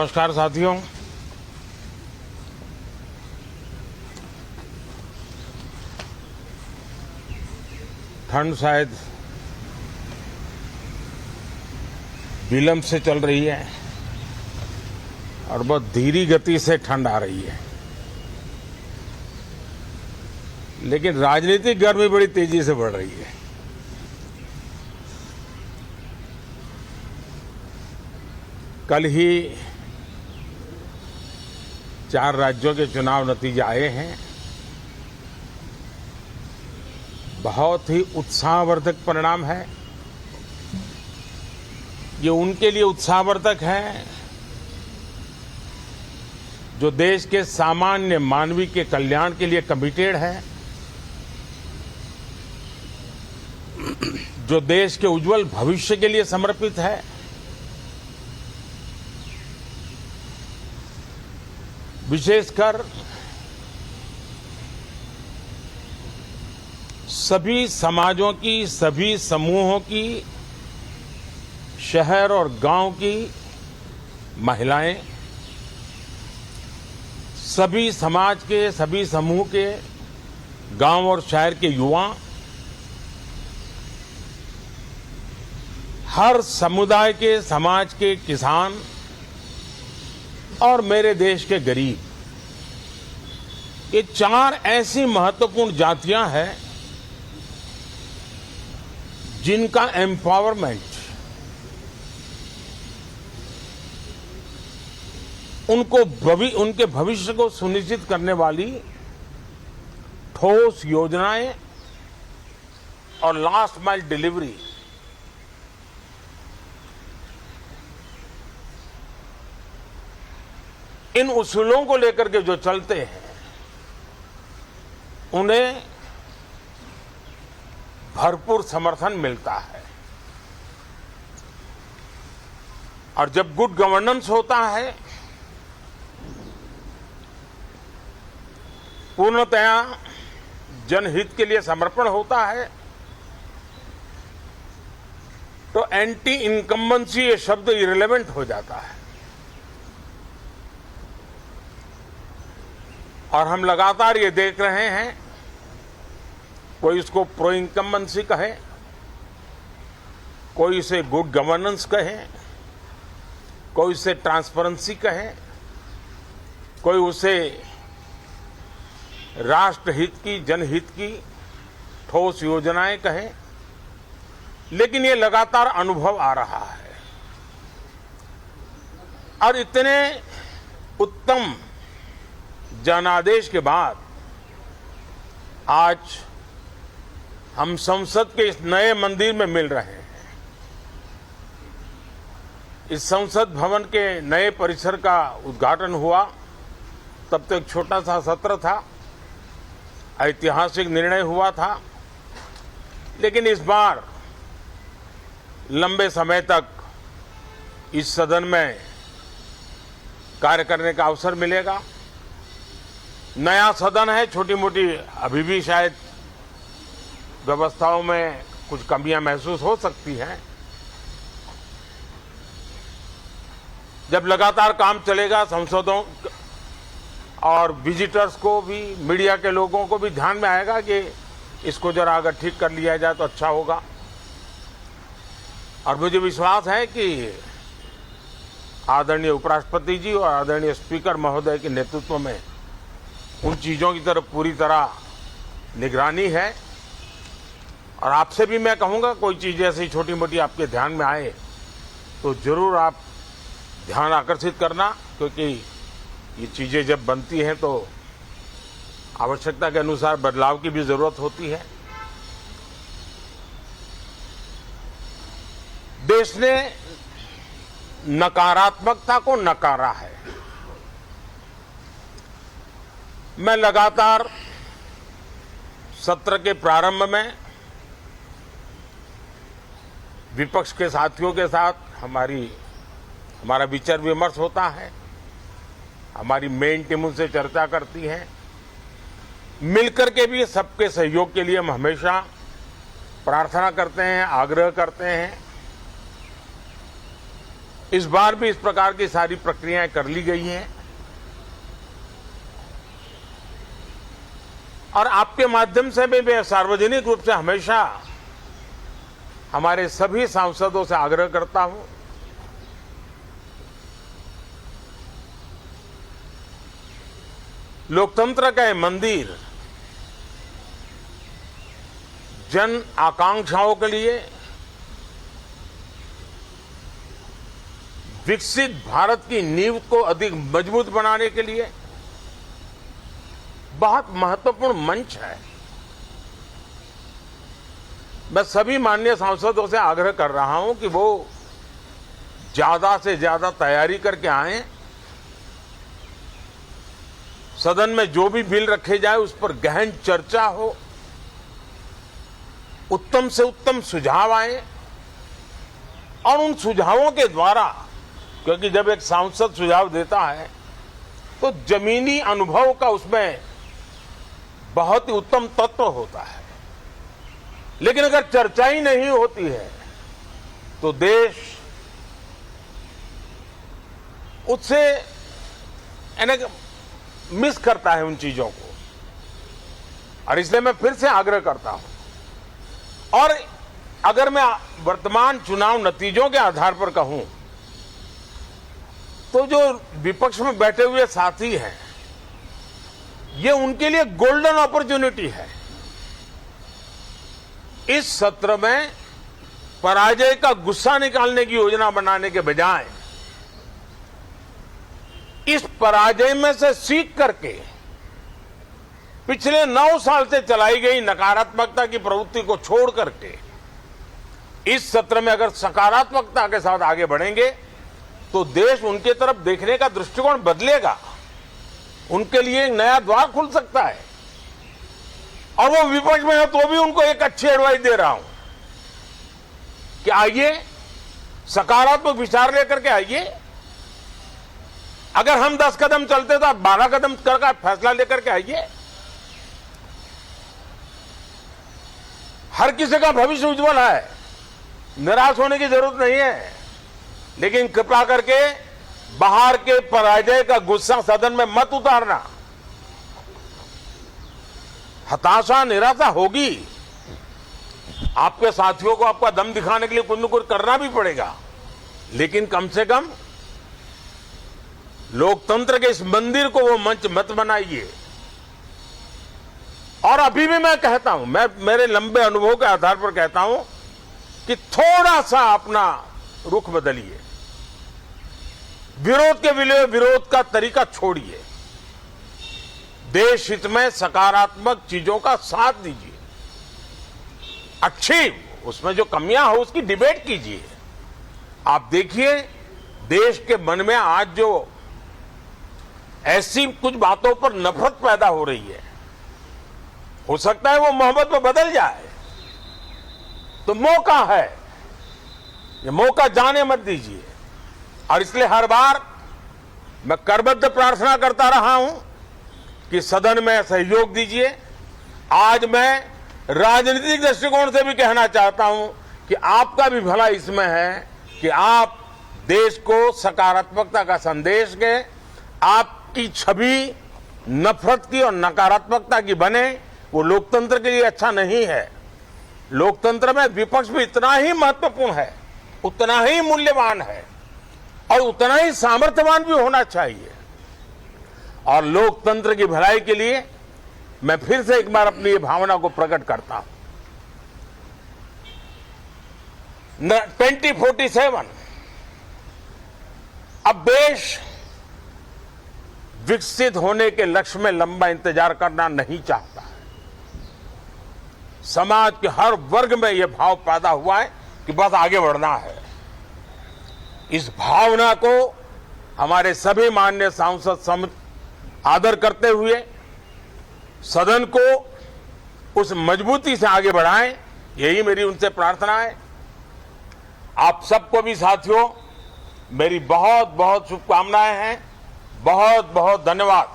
नमस्कार साथियों। ठंड शायद विलंब से चल रही है और बहुत धीमी गति से ठंड आ रही है, लेकिन राजनीतिक गर्मी बड़ी तेजी से बढ़ रही है। कल ही 4 राज्यों के चुनाव नतीजे आए हैं। बहुत ही उत्साहवर्धक परिणाम है। ये उनके लिए उत्साहवर्धक है जो देश के सामान्य मानवी के कल्याण के लिए कमिटेड है, जो देश के उज्जवल भविष्य के लिए समर्पित है, विशेषकर सभी समाजों की, सभी समूहों की, शहर और गांव की महिलाएं, सभी समाज के, सभी समूह के, गांव और शहर के युवा, हर समुदाय के, समाज के किसान और मेरे देश के गरीब, ये 4 ऐसी महत्वपूर्ण जातियां हैं जिनका एम्पावरमेंट, उनके भविष्य को सुनिश्चित करने वाली ठोस योजनाएं और लास्ट माइल डिलीवरी, इन उसूलों को लेकर के जो चलते हैं उन्हें भरपूर समर्थन मिलता है। और जब गुड गवर्नेंस होता है, पूर्णतया जनहित के लिए समर्पण होता है, तो एंटी इनकम्बेंसी ये शब्द इरेलेवेंट हो जाता है। और हम लगातार ये देख रहे हैं, कोई इसको प्रो इनकम्बेंसी कहे, कोई इसे गुड गवर्नेंस कहे, कोई इसे ट्रांसपेरेंसी कहे, कोई उसे राष्ट्रहित की, जनहित की ठोस योजनाएं कहें, लेकिन ये लगातार अनुभव आ रहा है। और इतने उत्तम जनादेश के बाद आज हम संसद के इस नए मंदिर में मिल रहे हैं। इस संसद भवन के नए परिसर का उद्घाटन हुआ, तब तो एक छोटा सा सत्र था, ऐतिहासिक निर्णय हुआ था, लेकिन इस बार लंबे समय तक इस सदन में कार्य करने का अवसर मिलेगा। नया सदन है, छोटी मोटी अभी भी शायद व्यवस्थाओं में कुछ कमियां महसूस हो सकती हैं। जब लगातार काम चलेगा, सांसदों और विजिटर्स को भी, मीडिया के लोगों को भी ध्यान में आएगा कि इसको जरा अगर ठीक कर लिया जाए तो अच्छा होगा। और मुझे विश्वास है कि आदरणीय उपराष्ट्रपति जी और आदरणीय स्पीकर महोदय के नेतृत्व में उन चीजों की तरफ पूरी तरह निगरानी है। और आपसे भी मैं कहूंगा, कोई चीज ऐसी छोटी मोटी आपके ध्यान में आए तो जरूर आप ध्यान आकर्षित करना, क्योंकि ये चीजें जब बनती हैं तो आवश्यकता के अनुसार बदलाव की भी जरूरत होती है। देश ने नकारात्मकता को नकारा है। मैं लगातार सत्र के प्रारंभ में विपक्ष के साथियों के साथ हमारा विचार विमर्श होता है, हमारी मेन टीम उनसे चर्चा करती है। मिलकर के भी सबके सहयोग के लिए हम हमेशा प्रार्थना करते हैं, आग्रह करते हैं। इस बार भी इस प्रकार की सारी प्रक्रियाएं कर ली गई हैं और आपके माध्यम से भी मैं सार्वजनिक रूप से हमेशा हमारे सभी सांसदों से आग्रह करता हूं, लोकतंत्र का ये मंदिर जन आकांक्षाओं के लिए, विकसित भारत की नींव को अधिक मजबूत बनाने के लिए बहुत महत्वपूर्ण मंच है। मैं सभी माननीय सांसदों से आग्रह कर रहा हूं कि वो ज्यादा से ज्यादा तैयारी करके आएं, सदन में जो भी बिल रखे जाए उस पर गहन चर्चा हो, उत्तम से उत्तम सुझाव आए और उन सुझावों के द्वारा, क्योंकि जब एक सांसद सुझाव देता है तो जमीनी अनुभव का उसमें बहुत ही उत्तम तत्व होता है, लेकिन अगर चर्चा ही नहीं होती है तो देश उससे मिस करता है उन चीजों को। और इसलिए मैं फिर से आग्रह करता हूं, और अगर मैं वर्तमान चुनाव नतीजों के आधार पर कहूं तो जो विपक्ष में बैठे हुए साथी हैं, ये उनके लिए गोल्डन अपॉर्चुनिटी है। इस सत्र में पराजय का गुस्सा निकालने की योजना बनाने के बजाय इस पराजय में से सीख करके पिछले 9 साल से चलाई गई नकारात्मकता की प्रवृत्ति को छोड़ करके इस सत्र में अगर सकारात्मकता के साथ आगे बढ़ेंगे तो देश उनके तरफ देखने का दृष्टिकोण बदलेगा, उनके लिए एक नया द्वार खुल सकता है। और वो विपक्ष में है तो भी उनको एक अच्छी एडवाइस दे रहा हूं कि आइए, सकारात्मक विचार लेकर के आइए। अगर हम 10 कदम चलते तो आप 12 कदम करके फैसला लेकर के आइए। हर किसी का भविष्य उज्जवल है, निराश होने की जरूरत नहीं है, लेकिन कृपा करके बाहर के पराजय का गुस्सा सदन में मत उतारना। हताशा, निराशा होगी, आपके साथियों को आपका दम दिखाने के लिए कुछ न कुछ करना भी पड़ेगा, लेकिन कम से कम लोकतंत्र के इस मंदिर को वो मंच मत बनाइए। और अभी भी मैं कहता हूं, मैं मेरे लंबे अनुभव के आधार पर कहता हूं कि थोड़ा सा अपना रुख बदलिए, विरोध के लिए विरोध का तरीका छोड़िए, देश हित में सकारात्मक चीजों का साथ दीजिए, अच्छी उसमें जो कमियां हो उसकी डिबेट कीजिए। आप देखिए देश के मन में आज जो ऐसी कुछ बातों पर नफरत पैदा हो रही है, हो सकता है वो मोहब्बत में बदल जाए, तो मौका है, ये मौका जाने मत दीजिए। और इसलिए हर बार मैं करबद्ध प्रार्थना करता रहा हूं कि सदन में सहयोग दीजिए। आज मैं राजनीतिक दृष्टिकोण से भी कहना चाहता हूं कि आपका भी भला इसमें है कि आप देश को सकारात्मकता का संदेश दें, आपकी छवि नफरत की और नकारात्मकता की बने, वो लोकतंत्र के लिए अच्छा नहीं है। लोकतंत्र में विपक्ष भी इतना ही महत्वपूर्ण है, उतना ही मूल्यवान है और उतना ही सामर्थ्यवान भी होना चाहिए। और लोकतंत्र की भलाई के लिए मैं फिर से एक बार अपनी ये भावना को प्रकट करता हूं। 2047 अब देश विकसित होने के लक्ष्य में लंबा इंतजार करना नहीं चाहता है। समाज के हर वर्ग में यह भाव पैदा हुआ है कि बस आगे बढ़ना है। इस भावना को हमारे सभी माननीय सांसद आदर करते हुए सदन को उस मजबूती से आगे बढ़ाएं, यही मेरी उनसे प्रार्थना है। आप सबको भी साथियों मेरी बहुत बहुत शुभकामनाएं हैं। बहुत बहुत धन्यवाद।